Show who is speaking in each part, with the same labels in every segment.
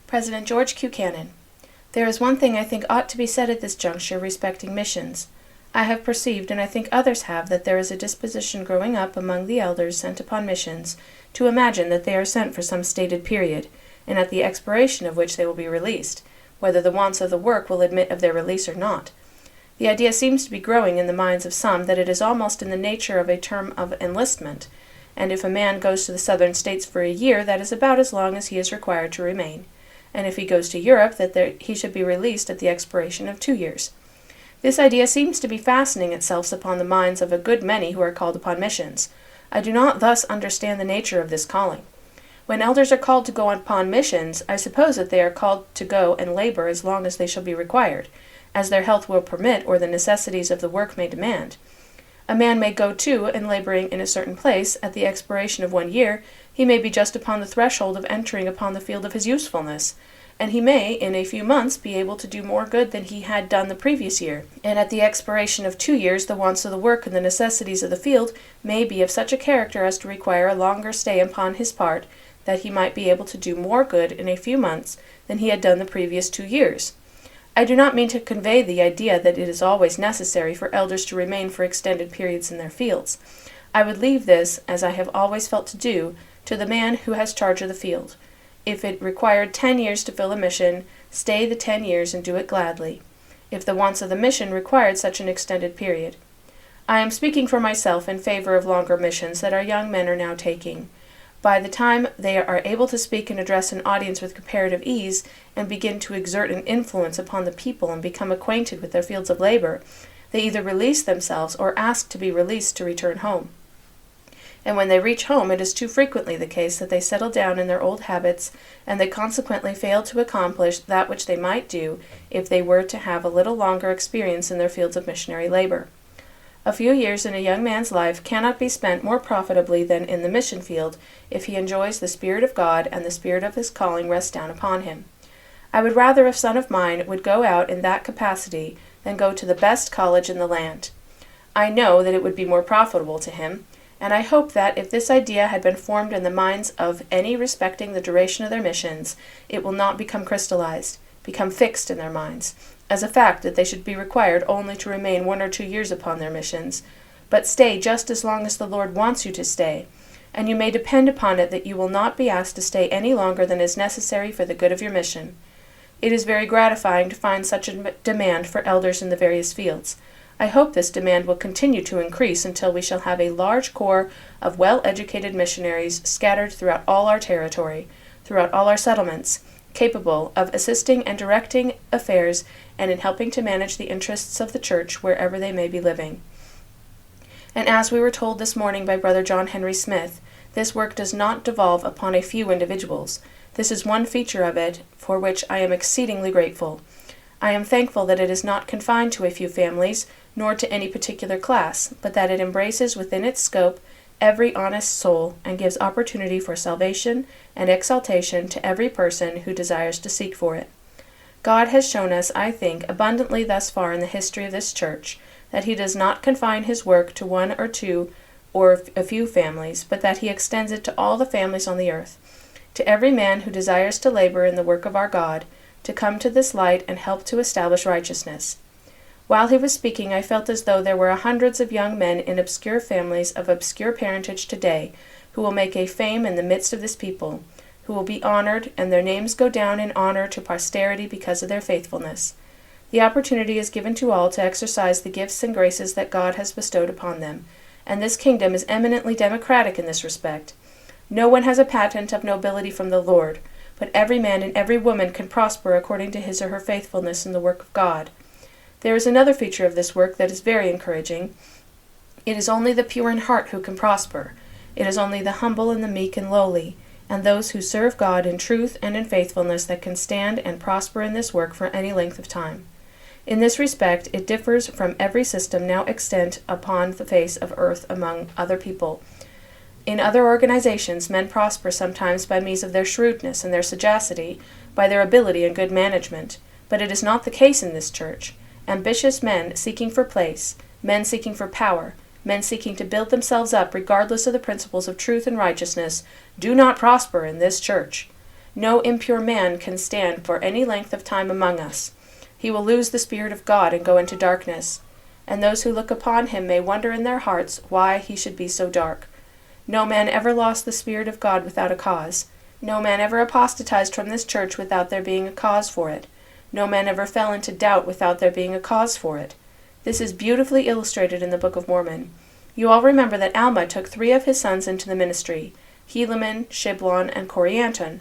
Speaker 1: President George Q. Cannon. There is one thing I think ought to be said at this juncture respecting missions. I have perceived, and I think others have, that there is a disposition growing up among the elders sent upon missions to imagine that they are sent for some stated period, and at the expiration of which they will be released, whether the wants of the work will admit of their release or not. The idea seems to be growing in the minds of some that it is almost in the nature of a term of enlistment, and if a man goes to the Southern States for a year, that is about as long as he is required to remain, and if he goes to Europe, that he should be released at the expiration of 2 years. This idea seems to be fastening itself upon the minds of a good many who are called upon missions. I do not thus understand the nature of this calling. When elders are called to go upon missions, I suppose that they are called to go and labor as long as they shall be required, as their health will permit or the necessities of the work may demand. A man may go to and laboring in a certain place, at the expiration of 1 year, he may be just upon the threshold of entering upon the field of his usefulness, and he may, in a few months, be able to do more good than he had done the previous year, and at the expiration of 2 years the wants of the work and the necessities of the field may be of such a character as to require a longer stay upon his part, that he might be able to do more good in a few months than he had done the previous 2 years. I do not mean to convey the idea that it is always necessary for elders to remain for extended periods in their fields. I would leave this, as I have always felt to do, to the man who has charge of the field. If it required 10 years to fill a mission, stay the 10 years and do it gladly, if the wants of the mission required such an extended period. I am speaking for myself in favor of longer missions that our young men are now taking. By the time they are able to speak and address an audience with comparative ease, and begin to exert an influence upon the people and become acquainted with their fields of labor, they either release themselves or ask to be released to return home. And when they reach home, it is too frequently the case that they settle down in their old habits, and they consequently fail to accomplish that which they might do if they were to have a little longer experience in their fields of missionary labor. A few years in a young man's life cannot be spent more profitably than in the mission field if he enjoys the Spirit of God and the spirit of his calling rests down upon him. I would rather a son of mine would go out in that capacity than go to the best college in the land. I know that it would be more profitable to him, and I hope that if this idea had been formed in the minds of any respecting the duration of their missions, it will not become crystallized, become fixed in their minds, as a fact that they should be required only to remain 1 or 2 years upon their missions, but stay just as long as the Lord wants you to stay, and you may depend upon it that you will not be asked to stay any longer than is necessary for the good of your mission. It is very gratifying to find such a demand for elders in the various fields. I hope this demand will continue to increase until we shall have a large corps of well-educated missionaries scattered throughout all our territory, throughout all our settlements, capable of assisting and directing affairs and in helping to manage the interests of the church wherever they may be living. And as we were told this morning by Brother John Henry Smith, this work does not devolve upon a few individuals. This is one feature of it for which I am exceedingly grateful. I am thankful that it is not confined to a few families, nor to any particular class, but that it embraces within its scope every honest soul, and gives opportunity for salvation and exaltation to every person who desires to seek for it. God has shown us, I think, abundantly thus far in the history of this church, that he does not confine his work to 1 or 2 or a few families, but that he extends it to all the families on the earth, to every man who desires to labor in the work of our God, to come to this light and help to establish righteousness. While he was speaking, I felt as though there were hundreds of young men in obscure families of obscure parentage today, who will make a fame in the midst of this people, who will be honored, and their names go down in honor to posterity because of their faithfulness. The opportunity is given to all to exercise the gifts and graces that God has bestowed upon them, and this kingdom is eminently democratic in this respect. No one has a patent of nobility from the Lord, but every man and every woman can prosper according to his or her faithfulness in the work of God. There is another feature of this work that is very encouraging. It is only the pure in heart who can prosper. It is only the humble and the meek and lowly, and those who serve God in truth and in faithfulness that can stand and prosper in this work for any length of time. In this respect, it differs from every system now extant upon the face of earth among other people. In other organizations, men prosper sometimes by means of their shrewdness and their sagacity, by their ability and good management, but it is not the case in this church. Ambitious men seeking for place, men seeking for power, men seeking to build themselves up regardless of the principles of truth and righteousness, do not prosper in this church. No impure man can stand for any length of time among us. He will lose the Spirit of God and go into darkness. And those who look upon him may wonder in their hearts why he should be so dark. No man ever lost the Spirit of God without a cause. No man ever apostatized from this church without there being a cause for it. No man ever fell into doubt without there being a cause for it. This is beautifully illustrated in the Book of Mormon. You all remember that Alma took 3 of his sons into the ministry, Helaman, Shiblon, and Corianton.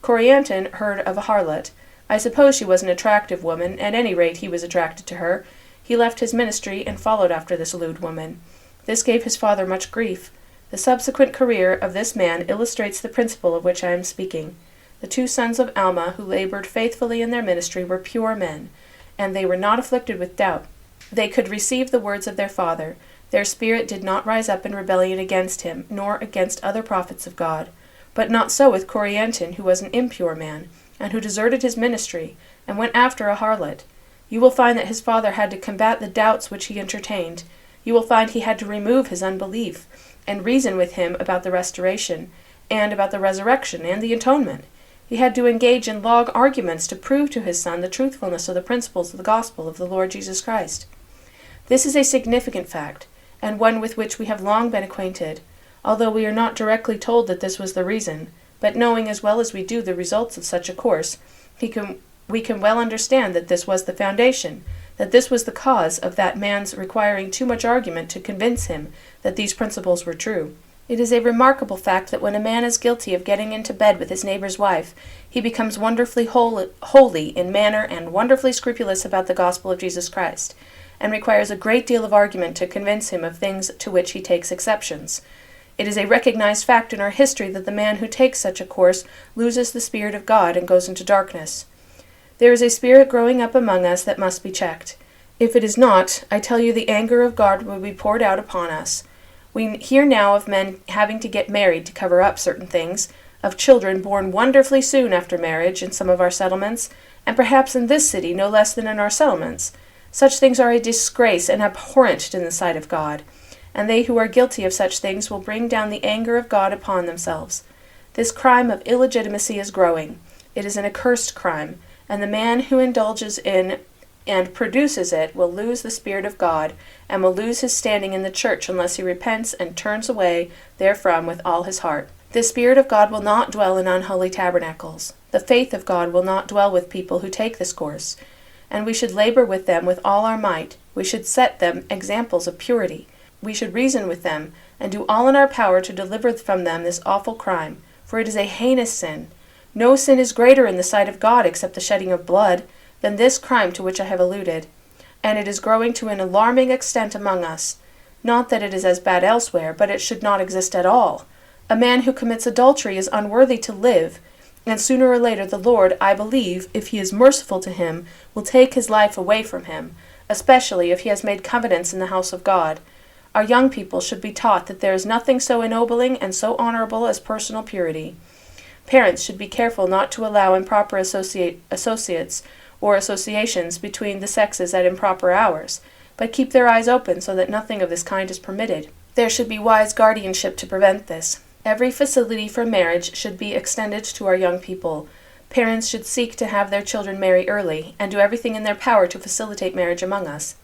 Speaker 1: Corianton heard of a harlot. I suppose she was an attractive woman. At any rate, he was attracted to her. He left his ministry and followed after this lewd woman. This gave his father much grief. The subsequent career of this man illustrates the principle of which I am speaking. The 2 sons of Alma, who labored faithfully in their ministry, were pure men, and they were not afflicted with doubt. They could receive the words of their father. Their spirit did not rise up in rebellion against him, nor against other prophets of God. But not so with Corianton, who was an impure man, and who deserted his ministry, and went after a harlot. You will find that his father had to combat the doubts which he entertained. You will find he had to remove his unbelief, and reason with him about the restoration, and about the resurrection, and the atonement. He had to engage in long arguments to prove to his son the truthfulness of the principles of the gospel of the Lord Jesus Christ. This is a significant fact, and one with which we have long been acquainted, although we are not directly told that this was the reason, but knowing as well as we do the results of such a course, we can well understand that this was the foundation, that this was the cause of that man's requiring too much argument to convince him that these principles were true. It is a remarkable fact that when a man is guilty of getting into bed with his neighbor's wife, he becomes wonderfully holy in manner and wonderfully scrupulous about the gospel of Jesus Christ, and requires a great deal of argument to convince him of things to which he takes exceptions. It is a recognized fact in our history that the man who takes such a course loses the Spirit of God and goes into darkness. There is a spirit growing up among us that must be checked. If it is not, I tell you the anger of God will be poured out upon us. We hear now of men having to get married to cover up certain things, of children born wonderfully soon after marriage in some of our settlements, and perhaps in this city no less than in our settlements. Such things are a disgrace and abhorrent in the sight of God, and they who are guilty of such things will bring down the anger of God upon themselves. This crime of illegitimacy is growing. It is an accursed crime, and the man who indulges in and produces it will lose the Spirit of God, and will lose his standing in the church unless he repents and turns away therefrom with all his heart. The Spirit of God will not dwell in unholy tabernacles. The faith of God will not dwell with people who take this course, and we should labor with them with all our might. We should set them examples of purity. We should reason with them, and do all in our power to deliver from them this awful crime, for it is a heinous sin. No sin is greater in the sight of God except the shedding of blood than this crime to which I have alluded, and it is growing to an alarming extent among us. Not that it is as bad elsewhere, but it should not exist at all. A man who commits adultery is unworthy to live, and sooner or later the Lord, I believe, if he is merciful to him, will take his life away from him, especially if he has made covenants in the house of God. Our young people should be taught that there is nothing so ennobling and so honorable as personal purity. Parents should be careful not to allow improper associates or associations between the sexes at improper hours, but keep their eyes open so that nothing of this kind is permitted. There should be wise guardianship to prevent this. Every facility for marriage should be extended to our young people. Parents should seek to have their children marry early, and do everything in their power to facilitate marriage among us.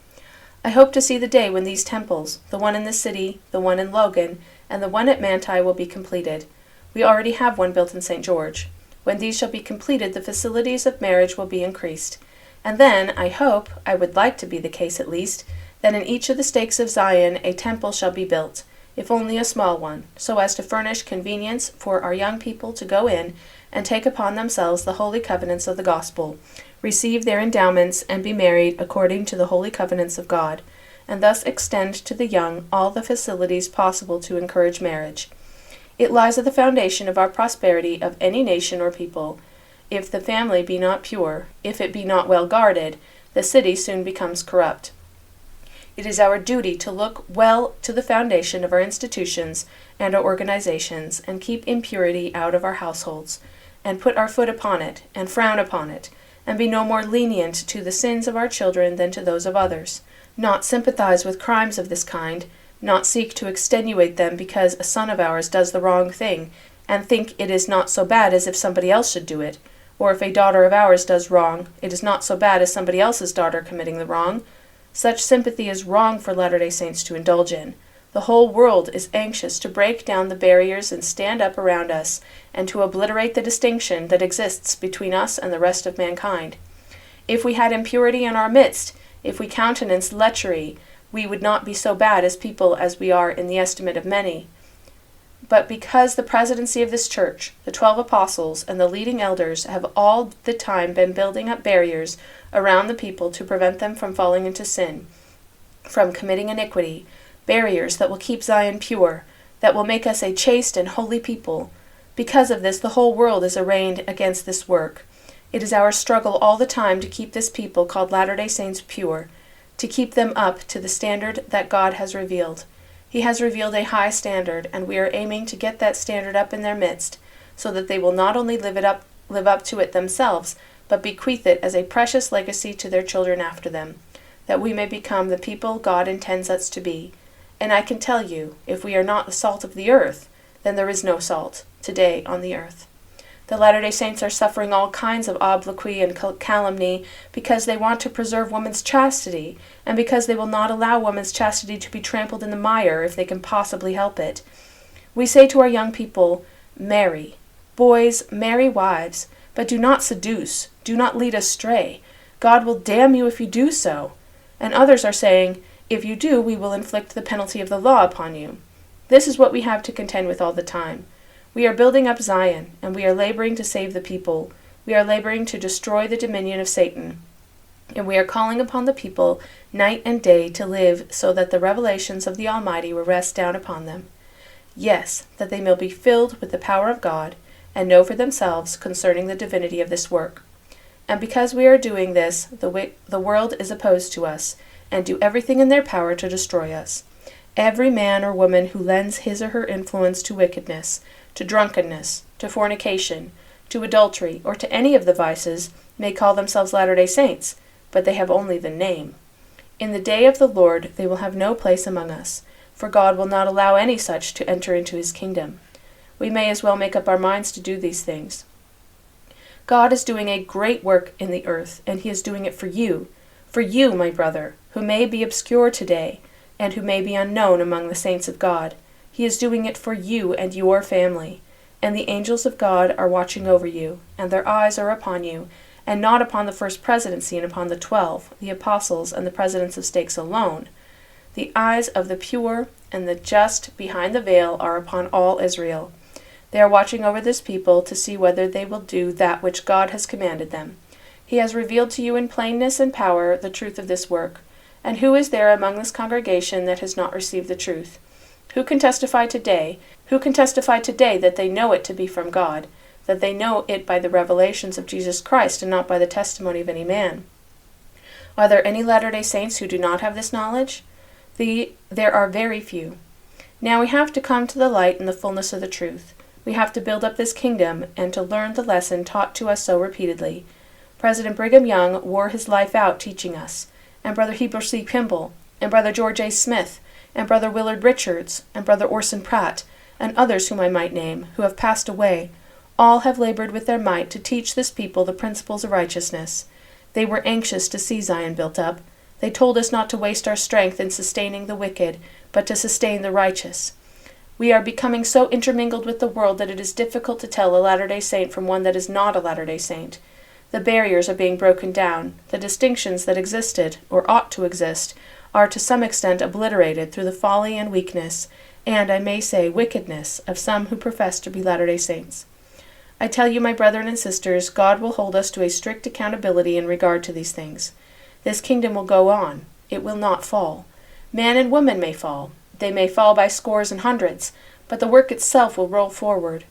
Speaker 1: I hope to see the day when these temples, the one in the city, the one in Logan, and the one at Manti, will be completed. We already have one built in St. George. When these shall be completed, the facilities of marriage will be increased. And then, I hope, I would like to be the case at least, that in each of the stakes of Zion a temple shall be built, if only a small one, so as to furnish convenience for our young people to go in and take upon themselves the holy covenants of the gospel, receive their endowments, and be married according to the holy covenants of God, and thus extend to the young all the facilities possible to encourage marriage. It lies at the foundation of our prosperity of any nation or people. If the family be not pure, if it be not well guarded, the city soon becomes corrupt. It is our duty to look well to the foundation of our institutions and our organizations, and keep impurity out of our households, and put our foot upon it, and frown upon it, and be no more lenient to the sins of our children than to those of others, not sympathize with crimes of this kind, not seek to extenuate them because a son of ours does the wrong thing, and think it is not so bad as if somebody else should do it, or if a daughter of ours does wrong, it is not so bad as somebody else's daughter committing the wrong. Such sympathy is wrong for Latter-day Saints to indulge in. The whole world is anxious to break down the barriers and stand up around us, and to obliterate the distinction that exists between us and the rest of mankind. If we had impurity in our midst, if we countenanced lechery, we would not be so bad as people as we are in the estimate of many. But because the presidency of this church, the 12 apostles, and the leading elders have all the time been building up barriers around the people to prevent them from falling into sin, from committing iniquity, barriers that will keep Zion pure, that will make us a chaste and holy people. Because of this, the whole world is arrayed against this work. It is our struggle all the time to keep this people called Latter-day Saints pure, to keep them up to the standard that God has revealed. He has revealed a high standard, and we are aiming to get that standard up in their midst, so that they will not only live up to it themselves, but bequeath it as a precious legacy to their children after them, that we may become the people God intends us to be. And I can tell you, if we are not the salt of the earth, then there is no salt today on the earth. The Latter-day Saints are suffering all kinds of obloquy and calumny because they want to preserve woman's chastity, and because they will not allow woman's chastity to be trampled in the mire if they can possibly help it. We say to our young people, marry. Boys, marry wives, but do not seduce, do not lead astray. God will damn you if you do so. And others are saying, if you do, we will inflict the penalty of the law upon you. This is what we have to contend with all the time. We are building up Zion, and we are laboring to save the people. We are laboring to destroy the dominion of Satan. And we are calling upon the people night and day to live so that the revelations of the Almighty will rest down upon them. Yes, that they may be filled with the power of God, and know for themselves concerning the divinity of this work. And because we are doing this, the world is opposed to us, and do everything in their power to destroy us. Every man or woman who lends his or her influence to wickedness, to drunkenness, to fornication, to adultery, or to any of the vices, may call themselves Latter-day Saints, but they have only the name. In the day of the Lord they will have no place among us, for God will not allow any such to enter into his kingdom. We may as well make up our minds to do these things. God is doing a great work in the earth, and he is doing it for you, my brother, who may be obscure today, and who may be unknown among the saints of God. He is doing it for you and your family, and the angels of God are watching over you, and their eyes are upon you, and not upon the First Presidency and upon the 12, the apostles and the presidents of stakes alone. The eyes of the pure and the just behind the veil are upon all Israel. They are watching over this people to see whether they will do that which God has commanded them. He has revealed to you in plainness and power the truth of this work. And who is there among this congregation that has not received the truth? Who can testify today that they know it to be from God, that they know it by the revelations of Jesus Christ and not by the testimony of any man? Are there any Latter-day Saints who do not have this knowledge? There are very few. Now we have to come to the light and the fullness of the truth. We have to build up this kingdom and to learn the lesson taught to us so repeatedly. President Brigham Young wore his life out teaching us, and Brother Heber C. Kimball, and Brother George A. Smith, and Brother Willard Richards, and Brother Orson Pratt, and others whom I might name, who have passed away, all have labored with their might to teach this people the principles of righteousness. They were anxious to see Zion built up. They told us not to waste our strength in sustaining the wicked, but to sustain the righteous. We are becoming so intermingled with the world that it is difficult to tell a Latter-day Saint from one that is not a Latter-day Saint. The barriers are being broken down. The distinctions that existed, or ought to exist, are to some extent obliterated through the folly and weakness, and, I may say, wickedness, of some who profess to be Latter-day Saints. I tell you, my brethren and sisters, God will hold us to a strict accountability in regard to these things. This kingdom will go on. It will not fall. Man and woman may fall. They may fall by scores and hundreds, but the work itself will roll forward.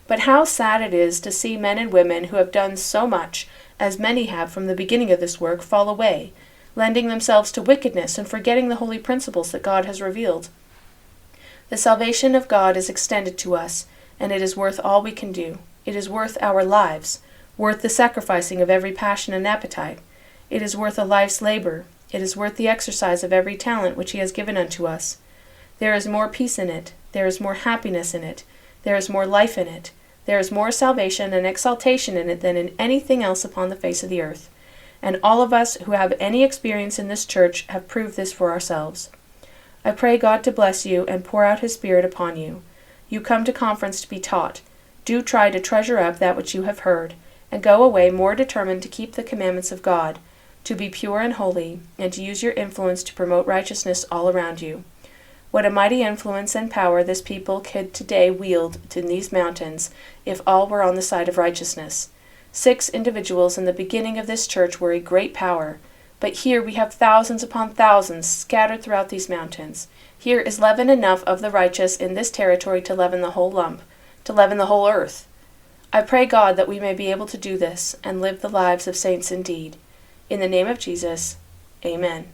Speaker 1: But how sad it is to see men and women who have done so much, as many have from the beginning of this work, fall away, lending themselves to wickedness and forgetting the holy principles that God has revealed. The salvation of God is extended to us, and it is worth all we can do. It is worth our lives, worth the sacrificing of every passion and appetite. It is worth a life's labor. It is worth the exercise of every talent which he has given unto us. There is more peace in it. There is more happiness in it. There is more life in it. There is more salvation and exaltation in it than in anything else upon the face of the earth. And all of us who have any experience in this church have proved this for ourselves. I pray God to bless you and pour out his Spirit upon you. You come to conference to be taught. Do try to treasure up that which you have heard, and go away more determined to keep the commandments of God, to be pure and holy, and to use your influence to promote righteousness all around you. What a mighty influence and power this people could today wield in these mountains if all were on the side of righteousness. 6 individuals in the beginning of this church were a great power, but here we have thousands upon thousands scattered throughout these mountains. Here is leaven enough of the righteous in this territory to leaven the whole lump, to leaven the whole earth. I pray God that we may be able to do this and live the lives of saints indeed. In the name of Jesus, amen.